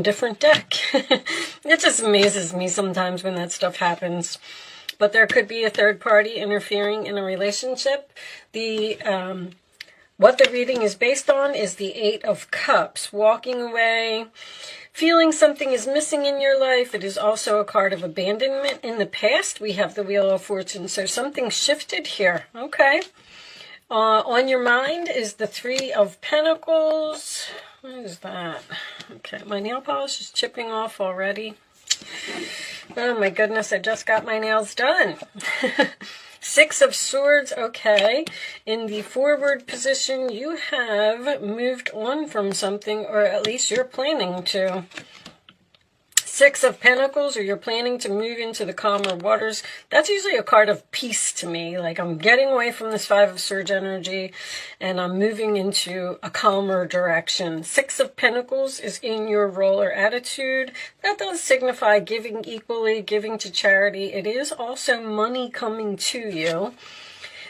different deck. It just amazes me sometimes when that stuff happens. But there could be a third party interfering in a relationship. What the reading is based on is the Eight of Cups. Walking away, feeling something is missing in your life. It is also a card of abandonment. In the past, we have the Wheel of Fortune. So something shifted here. Okay. On your mind is the Three of Pentacles. What is that? Okay, my nail polish is chipping off already. Oh my goodness, I just got my nails done. Six of Swords, okay. In the forward position, you have moved on from something, or at least you're planning to. Six of Pentacles, or you're planning to move into the calmer waters. That's usually a card of peace to me. Like, I'm getting away from this Five of Swords energy, and I'm moving into a calmer direction. Six of Pentacles is in your role or attitude. That does signify giving equally, giving to charity. It is also money coming to you.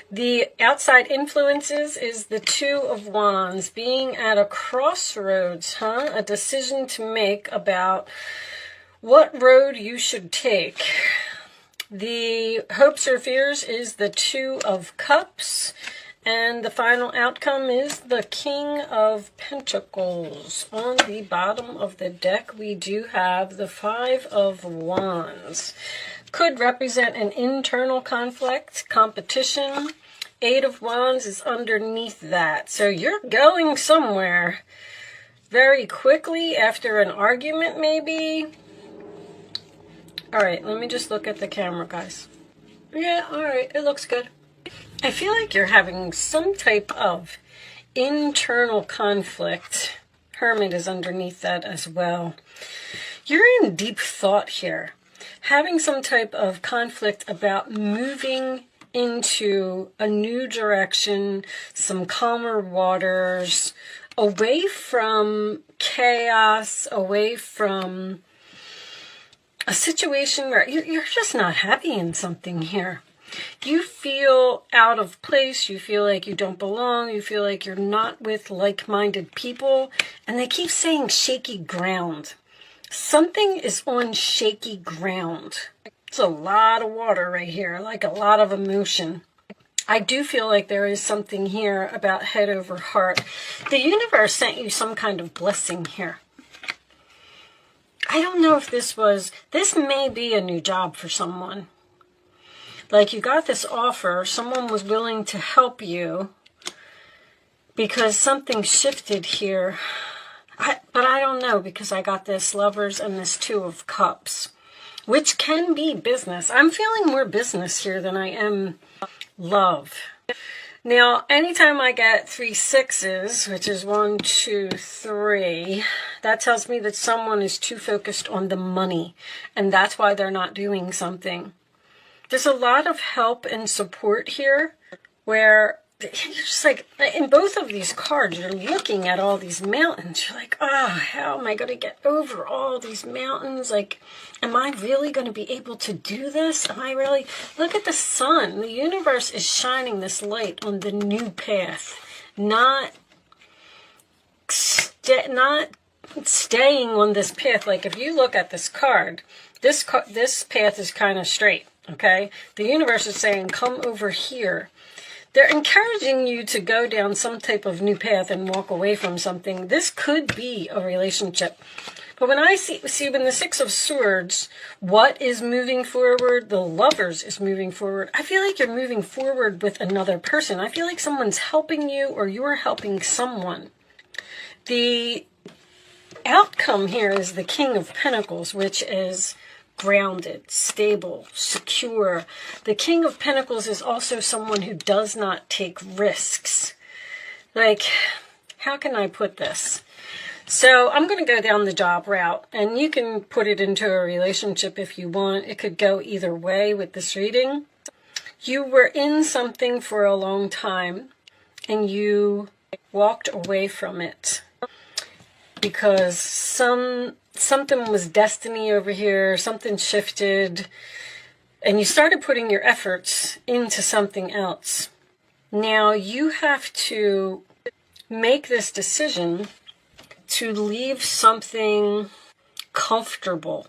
The outside influences is the Two of Wands. Being at a crossroads, a decision to make about what road you should take. The hopes or fears is the Two of Cups. And the final outcome is the King of Pentacles. On the bottom of the deck, we do have the Five of Wands. Could represent an internal conflict, competition. Eight of Wands is underneath that. So you're going somewhere very quickly after an argument, maybe. All right, let me just look at the camera, guys. Yeah, all right, it looks good. I feel like you're having some type of internal conflict. Hermit is underneath that as well. You're in deep thought here. Having some type of conflict about moving into a new direction, some calmer waters, away from chaos, away from a situation where you're just not happy in something here. You feel out of place. You feel like you don't belong. You feel like you're not with like-minded people. And they keep saying shaky ground. Something is on shaky ground. It's a lot of water right here, like a lot of emotion. I do feel like there is something here about head over heart. The universe sent you some kind of blessing here. I don't know if this may be a new job for someone. Like, you got this offer, someone was willing to help you because something shifted here. But I don't know, because I got this Lovers and this Two of Cups, which can be business. I'm feeling more business here than I am love. Now, anytime I get 3 6s, which is 1, 2, 3, that tells me that someone is too focused on the money, and that's why they're not doing something. There's a lot of help and support here, where you're just like, in both of these cards, you're looking at all these mountains. You're like, how am I going to get over all these mountains? Like, am I really going to be able to do this? Am I really? Look at the sun. The universe is shining this light on the new path, not staying on this path. Like, if you look at this card, this path is kind of straight, okay? The universe is saying, come over here. They're encouraging you to go down some type of new path and walk away from something. This could be a relationship. But when I see when the Six of Swords, what is moving forward? The Lovers is moving forward. I feel like you're moving forward with another person. I feel like someone's helping you, or you're helping someone. The outcome here is the King of Pentacles, which is grounded, stable, secure. The King of Pentacles is also someone who does not take risks. Like, how can I put this? So I'm going to go down the job route, and you can put it into a relationship if you want. It could go either way with this reading. You were in something for a long time, and you walked away from it because something was destiny over here, something shifted, and you started putting your efforts into something else. Now you have to make this decision to leave something comfortable.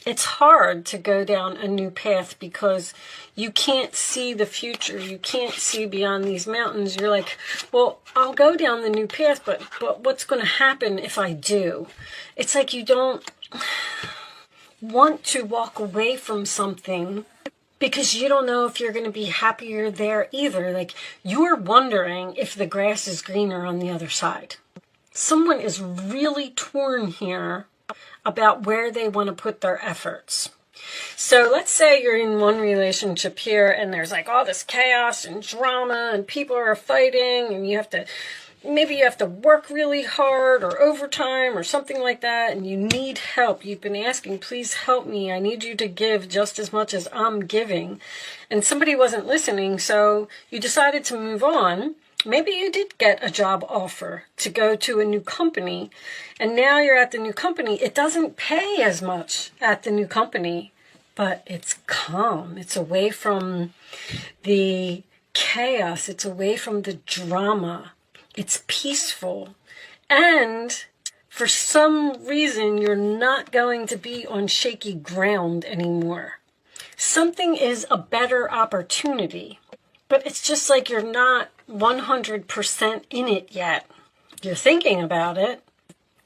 It's hard to go down a new path because you can't see the future. You can't see beyond these mountains. You're like, well, I'll go down the new path, but what's going to happen if I do? It's like you don't want to walk away from something because you don't know if you're going to be happier there either. Like, you're wondering if the grass is greener on the other side. Someone is really torn here about where they want to put their efforts. So let's say you're in one relationship here and there's like all this chaos and drama and people are fighting and maybe you have to work really hard or overtime or something like that, and you need help. You've been asking, please help me. I need you to give just as much as I'm giving. And somebody wasn't listening, so you decided to move on. Maybe you did get a job offer to go to a new company, and now you're at the new company. It doesn't pay as much at the new company, but it's calm. It's away from the chaos. It's away from the drama. It's peaceful. And for some reason, you're not going to be on shaky ground anymore. Something is a better opportunity. But it's just like you're not 100% in it yet. You're thinking about it.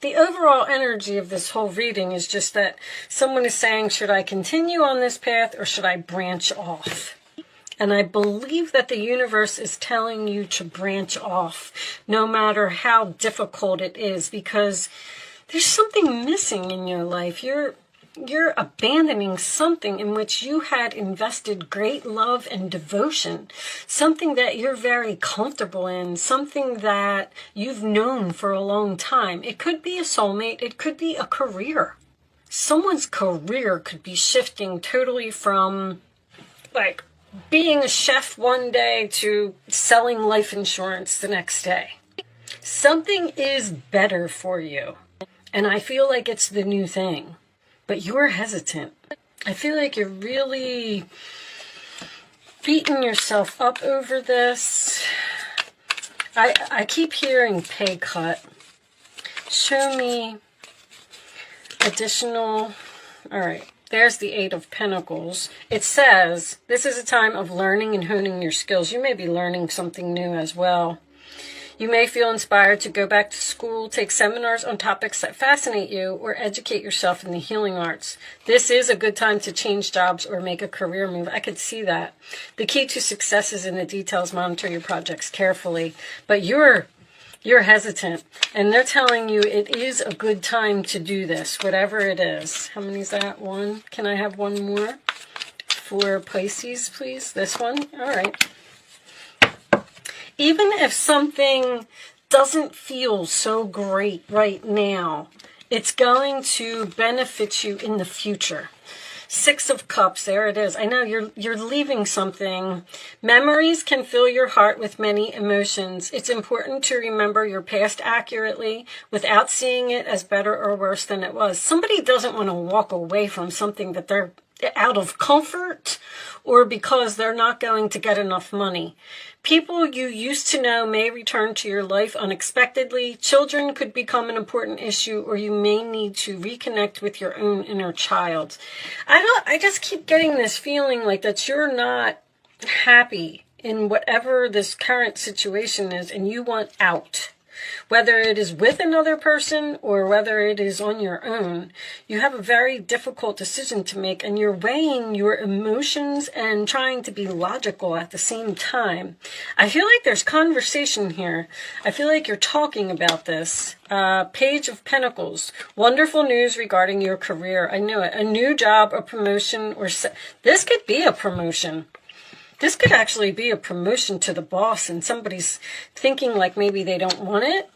The overall energy of this whole reading is just that someone is saying, should I continue on this path or should I branch off? And I believe that the universe is telling you to branch off, no matter how difficult it is, because there's something missing in your life. You're abandoning something in which you had invested great love and devotion, something that you're very comfortable in, something that you've known for a long time. It could be a soulmate. It could be a career. Someone's career could be shifting totally from like being a chef one day to selling life insurance the next day. Something is better for you. And I feel like it's the new thing. But you're hesitant. I feel like you're really beating yourself up over this. I keep hearing pay cut. Show me additional. All right. There's the Eight of Pentacles. It says, this is a time of learning and honing your skills. You may be learning something new as well. You may feel inspired to go back to school, take seminars on topics that fascinate you, or educate yourself in the healing arts. This is a good time to change jobs or make a career move. I could see that. The key to success is in the details. Monitor your projects carefully. But you're hesitant, and they're telling you it is a good time to do this, whatever it is. How many is that? One? Can I have one more for Pisces, please? This one? All right. Even if something doesn't feel so great right now, it's going to benefit you in the future. Six of Cups, there it is. I know you're leaving something. Memories can fill your heart with many emotions. It's important to remember your past accurately without seeing it as better or worse than it was. Somebody doesn't want to walk away from something that they're out of comfort or because they're not going to get enough money. People you used to know may return to your life unexpectedly. Children could become an important issue, or you may need to reconnect with your own inner child. I just keep getting this feeling like that you're not happy in whatever this current situation is, and you want out. Whether it is with another person or whether it is on your own, you have a very difficult decision to make, and you're weighing your emotions and trying to be logical at the same time. I feel like there's conversation here. I feel like you're talking about this. Page of Pentacles. Wonderful news regarding your career. I knew it. A new job, a promotion, or this could be a promotion. This could actually be a promotion to the boss, and somebody's thinking like maybe they don't want it.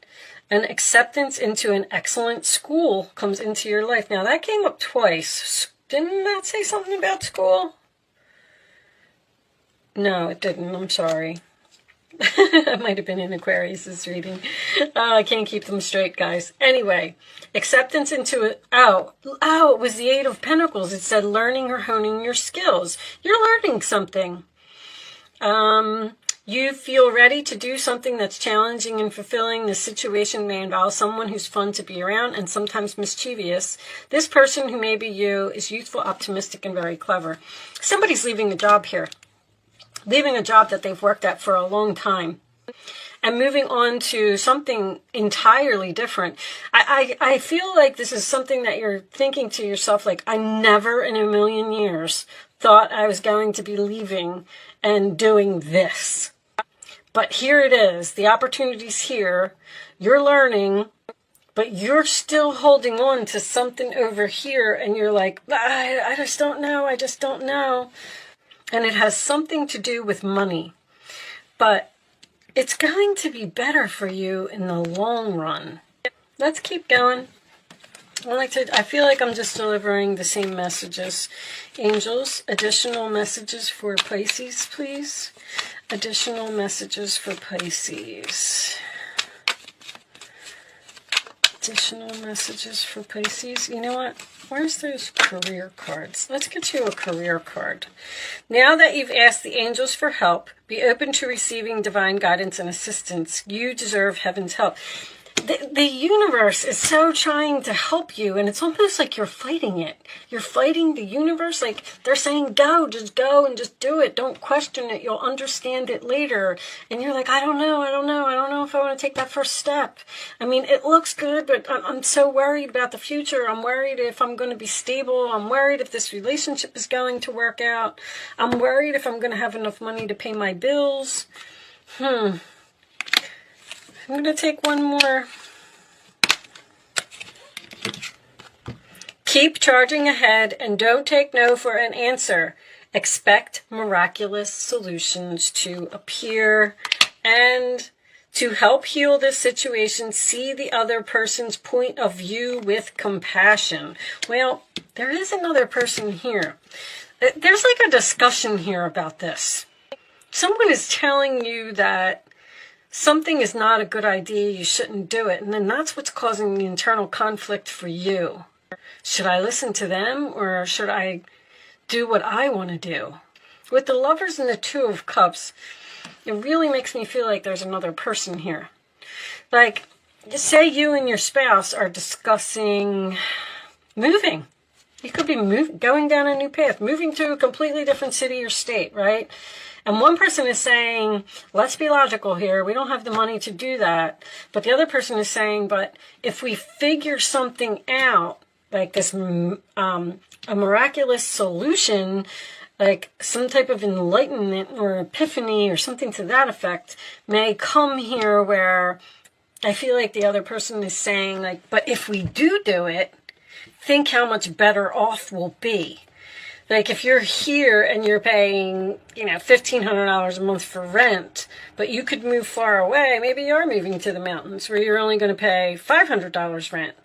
An acceptance into an excellent school comes into your life. Now, that came up twice. Didn't that say something about school? No, it didn't. I'm sorry. That might have been in Aquarius's reading. I can't keep them straight, guys. Anyway, acceptance into it. Oh, it was the Eight of Pentacles. It said learning or honing your skills. You're learning something. You feel ready to do something that's challenging and fulfilling. The situation may involve someone who's fun to be around and sometimes mischievous. This person, who may be you, is youthful, optimistic, and very clever. Somebody's leaving a job here. Leaving a job that they've worked at for a long time. And moving on to something entirely different. I feel like this is something that you're thinking to yourself, like, I never in a million years thought I was going to be leaving and doing this. But here it is. The opportunity's here. You're learning, but you're still holding on to something over here, and you're like, I just don't know. I just don't know. And it has something to do with money. But it's going to be better for you in the long run. Let's keep going. I feel like I'm just delivering the same messages. Angels, additional messages for Pisces, please. Additional messages for Pisces. Additional messages for Pisces. You know what? Where's those career cards? Let's get you a career card. Now that you've asked the angels for help, be open to receiving divine guidance and assistance. You deserve heaven's help. The universe is so trying to help you, and it's almost like you're fighting it. You're fighting the universe. Like, they're saying, go and just do it. Don't question it. You'll understand it later. And you're like, I don't know if I want to take that first step. I mean, it looks good, but I'm so worried about the future. I'm worried if I'm going to be stable. I'm worried if this relationship is going to work out. I'm worried if I'm going to have enough money to pay my bills. I'm going to take one more. Keep charging ahead and don't take no for an answer. Expect miraculous solutions to appear, and to help heal this situation, see the other person's point of view with compassion. Well, there is another person here. There's like a discussion here about this. Someone is telling you that something is not a good idea, you shouldn't do it. And then that's what's causing the internal conflict for you. Should I listen to them, or should I do what I want to do? With the Lovers and the Two of Cups, it really makes me feel like there's another person here. Like, say you and your spouse are discussing moving. You could be going down a new path, moving to a completely different city or state, right? And one person is saying, let's be logical here. We don't have the money to do that. But the other person is saying, but if we figure something out, like this, a miraculous solution, like some type of enlightenment or epiphany or something to that effect, may come here, where I feel like the other person is saying, like, but if we do it, think how much better off we'll be. Like, if you're here and you're paying, $1,500 a month for rent, but you could move far away, maybe you're moving to the mountains where you're only going to pay $500 rent.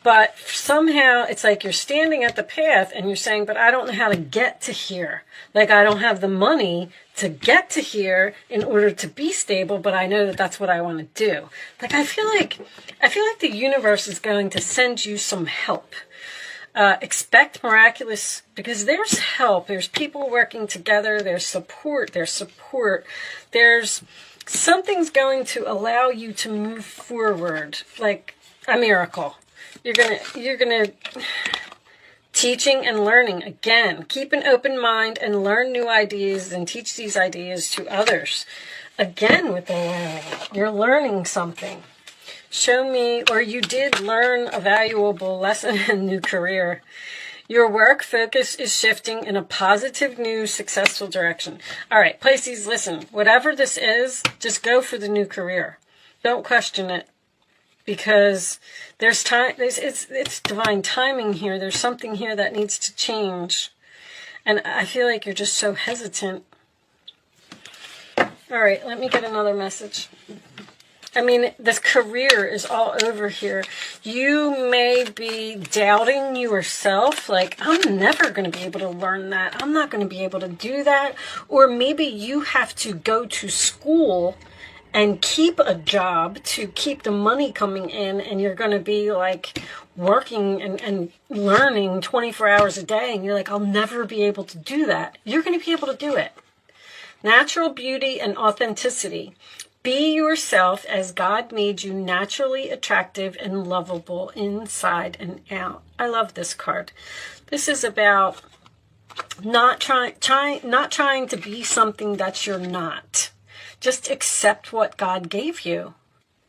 But somehow it's like you're standing at the path and you're saying, but I don't know how to get to here. Like, I don't have the money to get to here in order to be stable, but I know that that's what I want to do. Like, I feel like the universe is going to send you some help. Expect miraculous, because there's help. There's people working together. There's support. There's something's going to allow you to move forward, like a miracle. You're gonna teaching and learning. Again, keep an open mind and learn new ideas and teach these ideas to others. Again, with the learning, you're learning something. Show me, or you did learn a valuable lesson in a new career. Your work focus is shifting in a positive, new, successful direction. All right, Pisces, listen, whatever this is, just go for the new career. Don't question it, because there's time. It's divine timing here. There's something here that needs to change. And I feel like you're just so hesitant. All right, let me get another message. I mean, this career is all over here. You may be doubting yourself, like, I'm never going to be able to learn that. I'm not going to be able to do that. Or maybe you have to go to school and keep a job to keep the money coming in, and you're going to be like working and learning 24 hours a day, and you're like, I'll never be able to do that. You're going to be able to do it. Natural beauty and authenticity. Be yourself as God made you, naturally attractive and lovable inside and out. I love this card. This is about not trying to be something that you're not. Just accept what God gave you.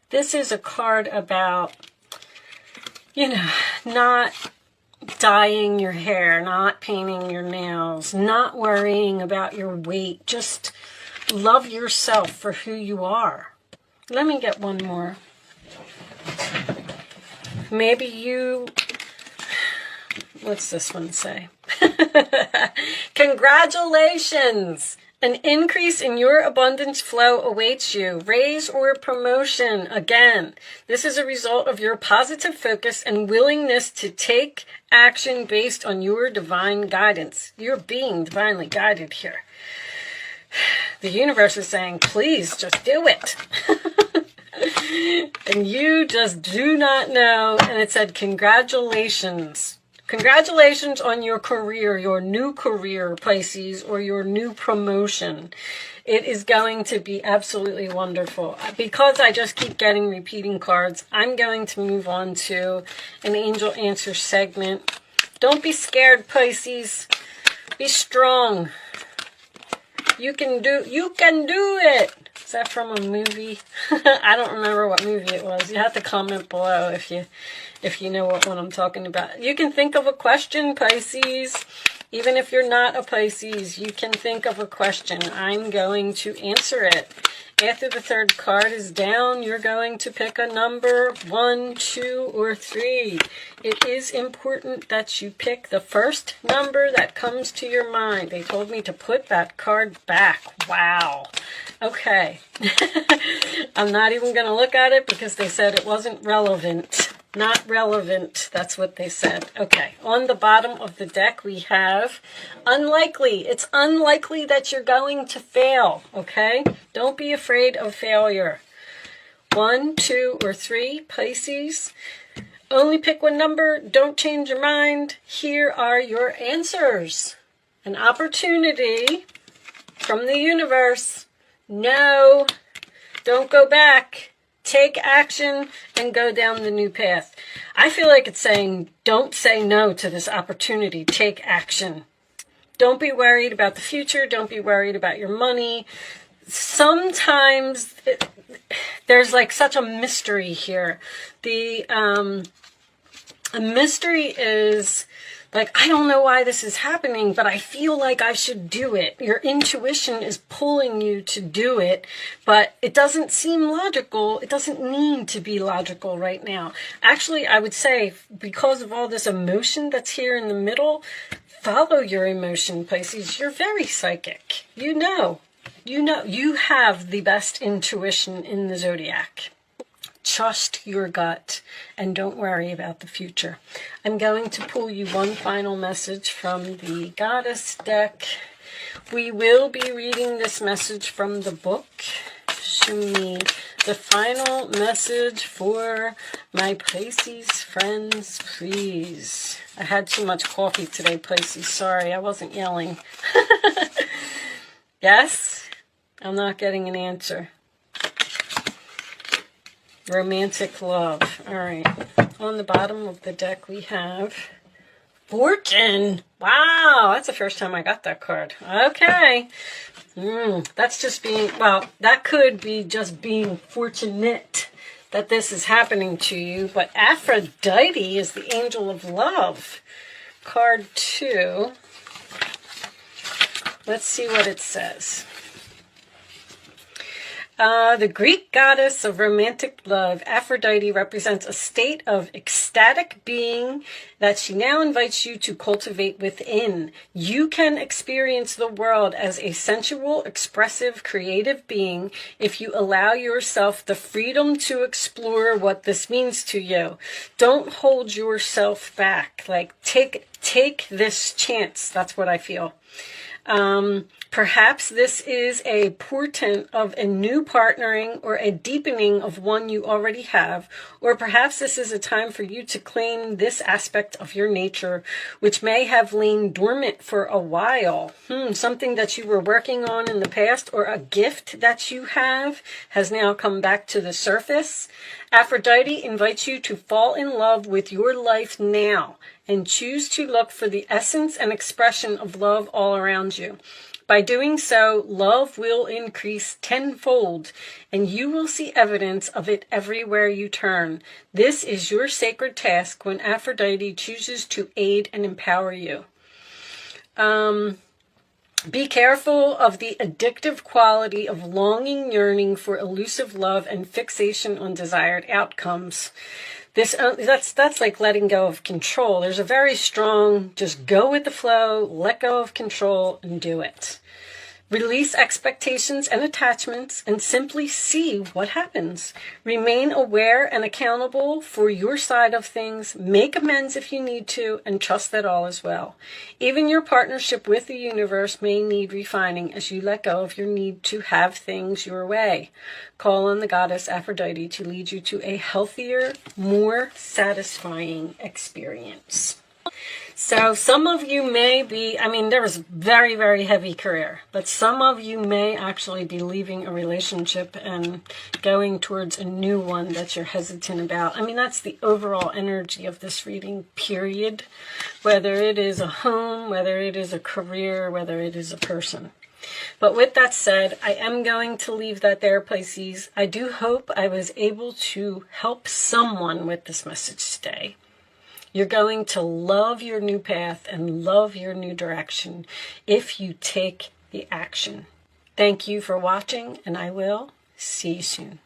This is a card about, not dyeing your hair, not painting your nails, not worrying about your weight. Just love yourself for who you are. Let me get one more. What's this one say? Congratulations! An increase in your abundance flow awaits you. Raise or promotion. Again, this is a result of your positive focus and willingness to take action based on your divine guidance. You're being divinely guided here. The universe is saying, please just do it. And you just do not know. And it said, congratulations. Congratulations on your career, your new career, Pisces, or your new promotion. It is going to be absolutely wonderful. Because I just keep getting repeating cards, I'm going to move on to an angel answer segment. Don't be scared, Pisces. Be strong. You can do it. Is that from a movie? I don't remember what movie it was. You have to comment below if you know what one I'm talking about. You can think of a question, Pisces. Even if you're not a Pisces, you can think of a question. I'm going to answer it. After the third card is down, you're going to pick a number 1, 2, or 3. It is important that you pick the first number that comes to your mind. They told me to put that card back. Wow. Okay. I'm not even going to look at it because they said it wasn't relevant. Not relevant. That's what they said. Okay. On the bottom of the deck, we have unlikely. It's unlikely that you're going to fail. Okay. Don't be afraid of failure. 1, 2, or 3, Pisces. Only pick one number. Don't change your mind. Here are your answers. An opportunity from the universe. No. Don't go back. Take action and go down the new path. I feel like it's saying, don't say no to this opportunity. Take action. Don't be worried about the future. Don't be worried about your money. Sometimes there's like such a mystery here. A mystery is like, I don't know why this is happening, but I feel like I should do it. Your intuition is pulling you to do it, but it doesn't seem logical. It doesn't need to be logical right now. Actually, I would say because of all this emotion that's here in the middle, follow your emotion, Pisces. You're very psychic. You have the best intuition in the zodiac. Trust your gut and don't worry about the future. I'm going to pull you one final message from the Goddess deck. We will be reading this message from the book. Show me the final message for my Pisces friends, please. I had too much coffee today, Pisces. Sorry, I wasn't yelling. Yes? I'm not getting an answer. Romantic love. All right. On the bottom of the deck, we have Fortune. Wow. That's the first time I got that card. Okay. That's just that could be just being fortunate that this is happening to you. But Aphrodite is the angel of love. Card 2. Let's see what it says. The Greek goddess of romantic love, Aphrodite, represents a state of ecstatic being that she now invites you to cultivate within. You can experience the world as a sensual, expressive, creative being if you allow yourself the freedom to explore what this means to you. Don't hold yourself back. Like, take take this chance. That's what I feel. Perhaps this is a portent of a new partnering or a deepening of one you already have, or perhaps this is a time for you to claim this aspect of your nature, which may have lain dormant for a while. Something that you were working on in the past, or a gift that you have has now come back to the surface. Aphrodite invites you to fall in love with your life now and choose to look for the essence and expression of love all around you. By doing so, love will increase tenfold, and you will see evidence of it everywhere you turn. This is your sacred task when Aphrodite chooses to aid and empower you. Be careful of the addictive quality of longing, yearning for elusive love and fixation on desired outcomes. That's like letting go of control. There's a very strong, just go with the flow, let go of control, and do it. Release expectations and attachments and simply see what happens. Remain aware and accountable for your side of things. Make amends if you need to, and trust that all is well. Even your partnership with the universe may need refining as you let go of your need to have things your way. Call on the goddess Aphrodite to lead you to a healthier, more satisfying experience. So some of you may be, there was very, very heavy career, but some of you may actually be leaving a relationship and going towards a new one that you're hesitant about. That's the overall energy of this reading, period. Whether it is a home, whether it is a career, whether it is a person. But with that said, I am going to leave that there, Pisces. I do hope I was able to help someone with this message today. You're going to love your new path and love your new direction if you take the action. Thank you for watching, and I will see you soon.